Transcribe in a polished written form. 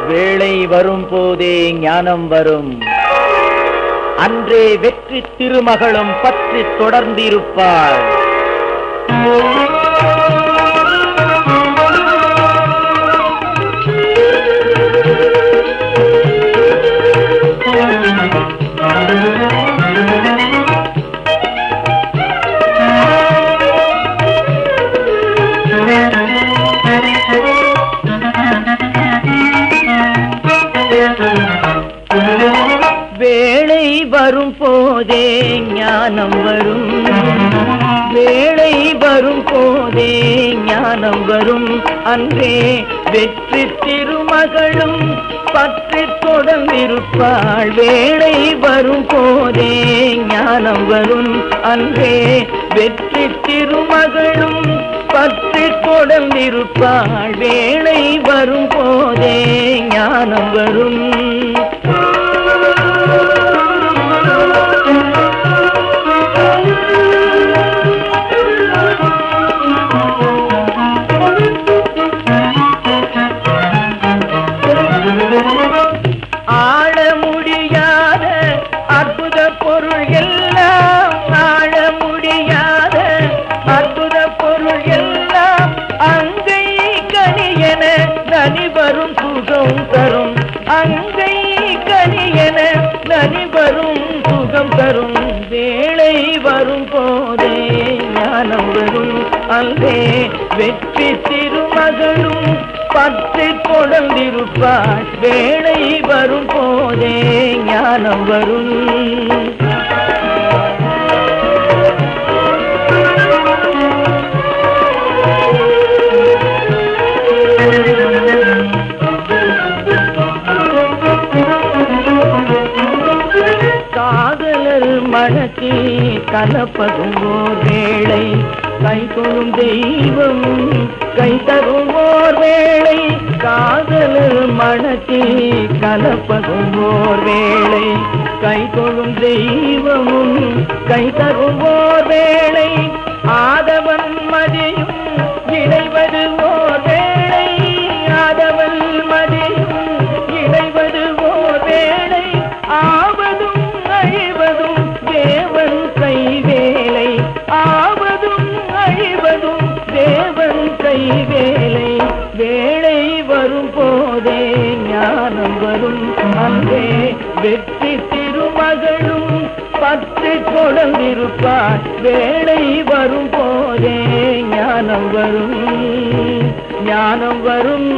வேளை வரும் போதே ஞானம் வரும். அன்றே வெற்றி திருமகளும் பற்றி தொடர்ந்திருப்பாள். வேளை வரும் போதே ஞானம் வரும். வேளை வரும் போதே ஞானம் வரும். அன்றே வெற்றி திருமகளும் பற்றி தொடர்ந்திருப்பாள். வேளை வரும் போதே ஞானம் வரும். அன்றே வெற்றி திருமகளும் பற்றி தொடர்ந்திருப்பாள். வேளை வரும் போதே ஞானம் வரும். ஆள முடியாத அற்புத பொருள் எல்லாம், ஆள முடியாத அற்புத பொருள் எல்லாம் அங்கை கனியென நனிவரும் சுகம் தரும். அங்கை கனியென நனிவரும் சுகம் தரும். வேளை வரும் போதே ஞானம் வரும். அங்கே வெற்றி திருமகளும் பற்றி தொடர்ந்திருப்பாள். வேளை வரும் போதே ஞானம் வரும். காதலர் மனத்தை கலப்பதும் ஓர் வேளை, கை தொழும் தெய்வம் கை தரும் ஓர் வேளை. காதலர் மனத்தை கலப்பதும் ஓர் வேளை, கை தொழும் தெய்வமும் கை தரும் ஓர் வேளை. ஆதவன் மதியும் இணைவது ஓர் வேளை, ஆதவன் மதியும் இணைவது ஓர் வேளை. ஆவதும் அழிவதும் தேவன் கைவேலை, ஆவதும் அழிவதும் தேவன் கைவேலை. வேளை வரும் போதே ஞானம் வரும். அங்கே வெற்றி திருமகளும் பற்றி தொடர்ந்திருப்பாள். வேளை வரும் போதே ஞானம் வரும். ஞானம் வரும்.